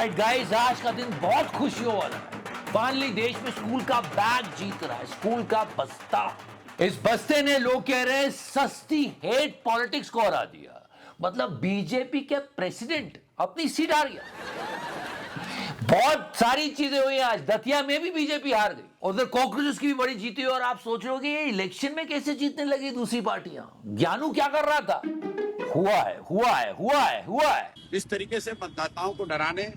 Right guys, आज का दिन बहुत खुशियों वाला है। फाइनली देश में स्कूल का बैग जीत रहा है, स्कूल का बस्ता। इस बस्ते ने लोग कह रहे हैं सस्ती हेट पॉलिटिक्स को हरा दिया। मतलब बीजेपी के प्रेसिडेंट अपनी सीट हार गया। बहुत सारी चीजें हुई आज। दतिया में भी बीजेपी हार गई, उधर कॉकरोचेस की भी बड़ी जीती। और आप सोच रहे हो कि ये इलेक्शन में कैसे जीतने लगी दूसरी पार्टियां। ज्ञानू क्या कर रहा था? हुआ है। इस तरीके से मतदाताओं को डराने,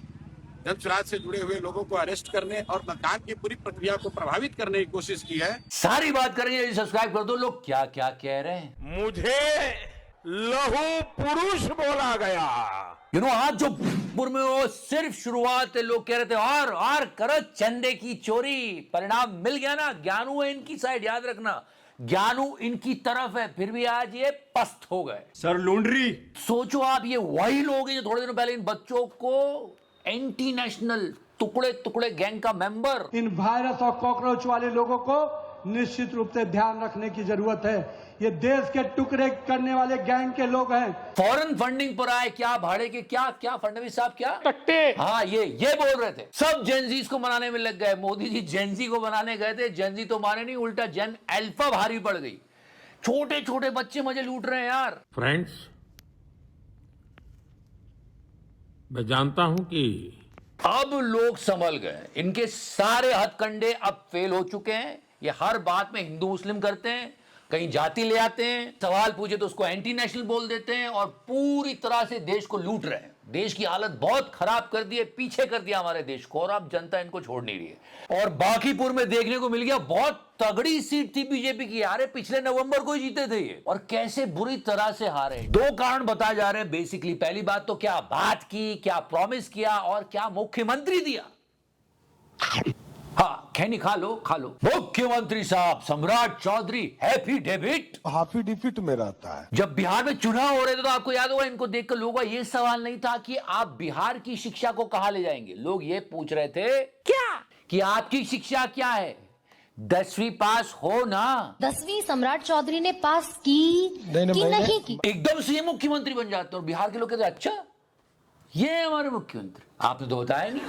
जनसुराज से जुड़े हुए लोगों को अरेस्ट करने और मतदान की पूरी प्रक्रिया को प्रभावित करने की कोशिश की है। सारी बात करेंगे, सब्सक्राइब कर दो। लोग क्या क्या कह रहे हैं। मुझे लहू पुरुष बोला गया। आज जो पुर में वो सिर्फ शुरुआत है। लोग कह रहे थे और करो चंदे की चोरी। परिणाम मिल गया ना। ज्ञानू है इनकी साइड, याद रखना। ज्ञानू इनकी तरफ है, फिर भी आज ये पस्त हो गए। सर लूंड्री, सोचो आप, ये वही लोग हैं जो थोड़े दिनों पहले इन बच्चों को एंटी नेशनल टुकड़े टुकड़े गैंग का मेंबर। इन वायरस और कॉकरोच वाले लोगों को निश्चित रूप से ध्यान रखने की जरूरत है। ये देश के टुकड़े करने वाले गैंग के लोग हैं। फॉरेन फंडिंग पर आए, क्या भाड़े के, क्या फडणवीस साहब क्या टट्टे। हाँ, ये बोल रहे थे। सब जेनजीज को मनाने में लग गए। मोदी जी जेनजी को मनाने गए थे, जेनजी तो माने नहीं, उल्टा जेन अल्फा भारी पड़ गई। छोटे छोटे बच्चे मजे लूट रहे हैं यार। फ्रेंड्स, मैं जानता हूं कि अब लोग संभल गए। इनके सारे हथकंडे अब फेल हो चुके हैं। ये हर बात में हिंदू मुस्लिम करते हैं, कहीं जाति ले आते हैं, सवाल पूछे तो उसको एंटी नेशनल बोल देते हैं और पूरी तरह से देश को लूट रहे हैं। देश की हालत बहुत खराब कर दी है, पीछे कर दिया हमारे देश को, और अब जनता इनको छोड़ नहीं रही है। और बांकीपुर में देखने को मिल गया, बहुत तगड़ी सीट थी बीजेपी की यार। पिछले नवंबर को ही जीते थे ये, और कैसे बुरी तरह से हारे। दो कारण बताए जा रहे हैं बेसिकली। पहली बात तो क्या बात की, क्या प्रॉमिस किया, और क्या मुख्यमंत्री दिया। हाँ, खैनी खा लो। मुख्यमंत्री साहब सम्राट चौधरी हैप्पी डेबिट हाफी डिफिट में रहता है। जब बिहार में चुनाव हो रहे थे तो आपको याद होगा, इनको देखकर लोगों का ये सवाल नहीं था कि आप बिहार की शिक्षा को कहां ले जाएंगे। लोग ये पूछ रहे थे क्या कि आपकी शिक्षा क्या है। 10वीं पास हो ना। 10वीं सम्राट चौधरी ने पास की नहीं की। एकदम से ये मुख्यमंत्री बन जाते हैं और बिहार के लोग कहते अच्छा ये है हमारे मुख्यमंत्री। आपने तो बताया नहीं।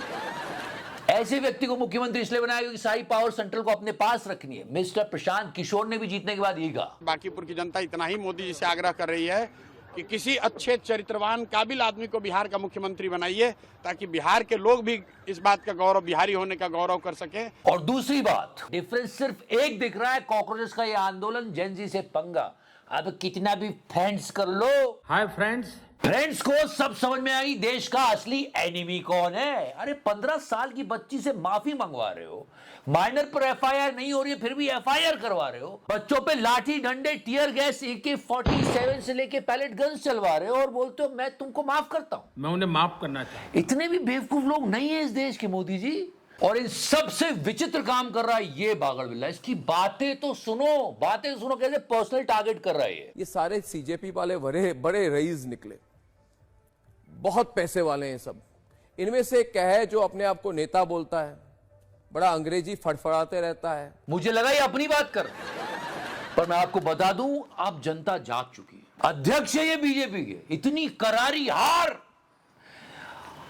ऐसे व्यक्ति को मुख्यमंत्री इसलिए बनाया क्योंकि सारी पावर सेंट्रल को अपने पास रखनी है। मिस्टर प्रशांत किशोर ने भी जीतने के बाद यही कहा। बांकीपुर की जनता इतना ही मोदी जी से आग्रह कर रही है कि किसी अच्छे चरित्रवान काबिल आदमी को बिहार का मुख्यमंत्री बनाइए, ताकि बिहार के लोग भी इस बात का गौरव, बिहारी होने का गौरव कर सके। और दूसरी बात, डिफरेंस सिर्फ एक दिख रहा है, कॉकरोचेस का ये आंदोलन, जेनजी से पंगा। अब कितना भी फ्रेंड्स कर लो। हाय फ्रेंड्स, फ्रेंड्स को सब समझ में आई देश का असली एनिमी कौन है। अरे 15 साल की बच्ची से माफी मंगवा रहे हो, माइनर पर एफआईआर नहीं हो रही है फिर भी एफआईआर करवा रहे हो, बच्चों पे लाठी डंडे टीयर गैस AK-47 से लेके पैलेट गन्स चलवा रहे हो और बोलते हो मैं तुमको माफ करता हूं। मैं उन्हें माफ करना चाहता हूं। इतने भी बेवकूफ लोग नहीं है इस देश के मोदी जी। और इन सबसे विचित्र काम कर रहा है ये बागड़ बिल्ला। इसकी बातें तो सुनो, कैसे पर्सनल टारगेट कर रहा है ये सारे सीजेपी वाले बड़े रईस निकले, बहुत पैसे वाले हैं सब। इनमें से क्या है जो अपने आप को नेता बोलता है, बड़ा अंग्रेजी फड़फड़ाते रहता है। मुझे लगा ये अपनी बात कर, पर मैं आपको बता दूं अब जनता जाग चुकी है। अध्यक्ष है ये बीजेपी के, इतनी करारी हार।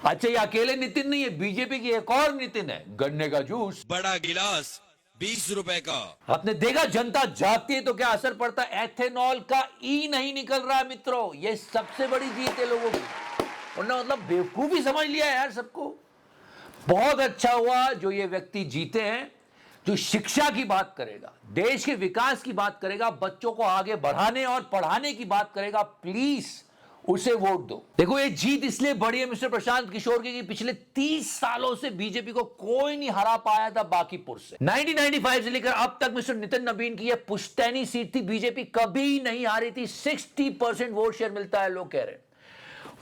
अच्छा, ये अकेले नितिन नहीं है, बीजेपी की एक और नितिन है, गन्ने का जूस बड़ा गिलास 20 रुपए का। आपने देखा जनता जागती है तो क्या असर पड़ता है। एथेनॉल का ई नहीं निकल रहा है मित्रों, ये सबसे बड़ी जीत है लोगों की। उन्होंने मतलब बेवकूफी समझ लिया है यार सबको। बहुत अच्छा हुआ जो ये व्यक्ति जीते हैं, जो शिक्षा की बात करेगा, देश के विकास की बात करेगा, बच्चों को आगे बढ़ाने और पढ़ाने की बात करेगा। प्लीज उसे वोट दो। देखो ये जीत इसलिए बड़ी है मिस्टर प्रशांत किशोर की कि पिछले 30 सालों से बीजेपी को कोई नहीं हरा पाया था बांकीपुर से। 1995 से लेकर अब तक मिस्टर नितिन नवीन की यह पुश्तैनी सीट थी। बीजेपी कभी नहीं हारी थी। 60% वोट शेयर मिलता है लोग कह रहे हैं।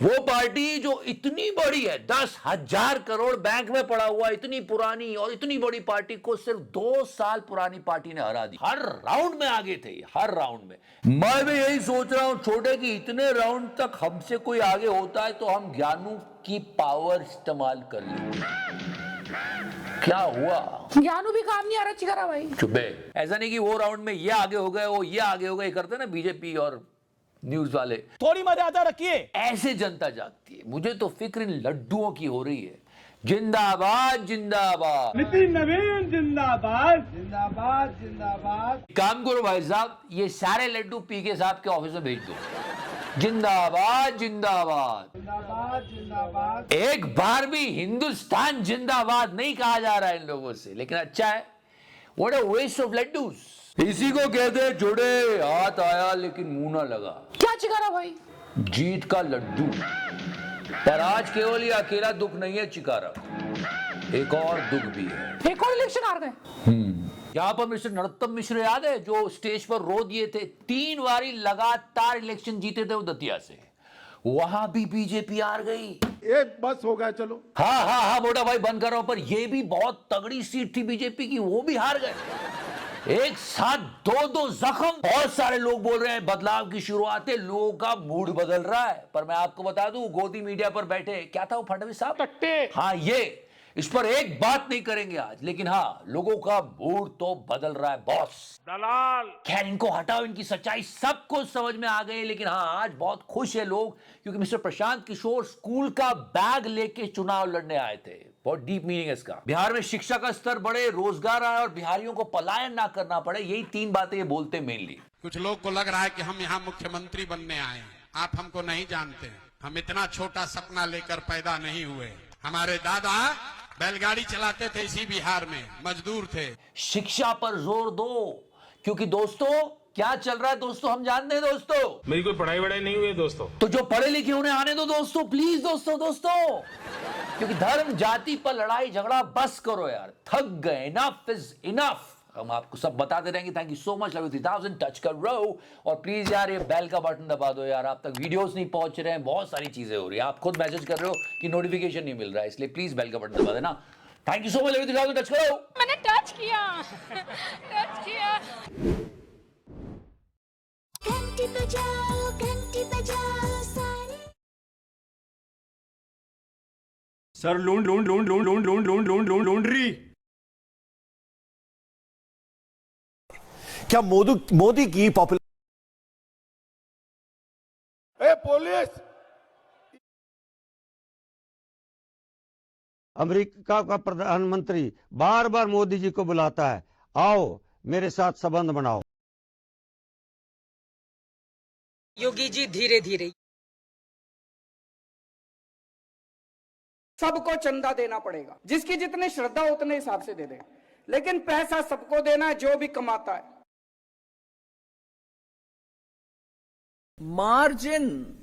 वो पार्टी जो इतनी बड़ी है, 10,000 करोड़ बैंक में पड़ा हुआ, इतनी पुरानी और इतनी बड़ी पार्टी को सिर्फ 2 साल पुरानी पार्टी ने हरा दी। हर राउंड में आगे थे, हर राउंड में। मैं भी यही सोच रहा हूं छोटे कि इतने राउंड तक हमसे कोई आगे होता है तो हम ज्ञानू की पावर इस्तेमाल कर लें। क्या हुआ? ज्ञानू भी काम नहीं आ रहा चिकारा भाई। चुपे। ऐसा नहीं कि वो राउंड में ये आगे हो गए, वो ये आगे हो गए करते ना बीजेपी और न्यूज वाले। थोड़ी मर्यादा रखिए। ऐसे जनता जागती है। मुझे तो फिक्र इन लड्डुओं की हो रही है जिंदाबाद जिंदाबाद। नितिन नवीन जिंदाबाद जिंदाबाद जिंदाबाद। काम करो भाई साहब, ये सारे लड्डू पीके साहब के ऑफिस में भेज दो। जिंदाबाद जिंदाबाद जिंदाबाद जिंदाबाद। एक बार भी हिंदुस्तान जिंदाबाद नहीं कहा जा रहा है इन लोगों से, लेकिन अच्छा है। What a waste of laddoos. इसी को कहते हैं जोड़े हाथ आया लेकिन मुंह ना लगा। क्या चिकारा भाई? जीत का लड्डू। पर आज केवल ये अकेला दुख नहीं है चिकारा, एक और दुख भी है। एक और इलेक्शन हार गए। यहाँ पर मिस्टर नरोत्तम मिश्र याद है जो स्टेज पर रो दिए थे, 3 बारी लगातार इलेक्शन जीते थे वो दतिया से, वहां भी बीजेपी हार गई। एक बस हो गया चलो। हाँ मोटा भाई बंद कर रहा हूं, पर ये भी बहुत तगड़ी सीट थी बीजेपी की, वो भी हार गए। एक साथ 2 जख्म। बहुत सारे लोग बोल रहे हैं बदलाव की शुरुआत है, लोगों का मूड बदल रहा है। पर मैं आपको बता दूं, गोदी मीडिया पर बैठे, क्या था वो फडणवीस साहब, हाँ ये इस पर एक बात नहीं करेंगे आज, लेकिन हाँ लोगों का मूड तो बदल रहा है बॉस। दलाल। खैर इनको हटाओ, इनकी सच्चाई सबको समझ में आ गई। लेकिन हाँ आज बहुत खुश है लोग, क्योंकि मिस्टर प्रशांत किशोर स्कूल का बैग लेके चुनाव लड़ने आए थे। बहुत डीप मीनिंग है इसका। बिहार में शिक्षा का स्तर बढ़े, रोजगार आए और बिहारियों को पलायन ना करना पड़े, यही 3 बातें ये बोलते मेनली। कुछ लोग को लग रहा है कि हम यहाँ मुख्यमंत्री बनने आए हैं। आप हमको नहीं जानते, हम इतना छोटा सपना लेकर पैदा नहीं हुए। हमारे दादा बैलगाड़ी चलाते थे इसी बिहार में, मजदूर थे। शिक्षा पर जोर दो, क्योंकि दोस्तों क्या चल रहा है दोस्तों हम जानते हैं दोस्तों। मेरी कोई पढ़ाई वढ़ाई नहीं हुई दोस्तों। तो जो पढ़े लिखे उन्हें आने दो दोस्तों, प्लीज दोस्तों। क्योंकि धर्म जाति पर लड़ाई झगड़ा बस करो यार, थक गए। Enough is enough. हम आपको सब बताते रहेंगे। Thank you so much. Love you 3000 touch करो और प्लीज यार ये बेल का बटन दबा दो यार, आप तक वीडियोस नहीं पहुंच रहे हैं, बहुत सारी चीजें हो रही है, आप खुद मैसेज कर रहे हो कि नोटिफिकेशन नहीं मिल रहा है, इसलिए प्लीज बेल का बटन दबा देना। Thank you so much. Love you 3000 touch करो। मैंने टच किया टच किया। सर लूंडरी। क्या मोदी की पॉपुलर पुलिस अमेरिका का प्रधानमंत्री बार बार मोदी जी को बुलाता है, आओ मेरे साथ संबंध बनाओ। योगी जी धीरे धीरे सबको चंदा देना पड़ेगा, जिसकी जितनी श्रद्धा उतने हिसाब से दे दे, लेकिन पैसा सबको देना है जो भी कमाता है। मार्जिन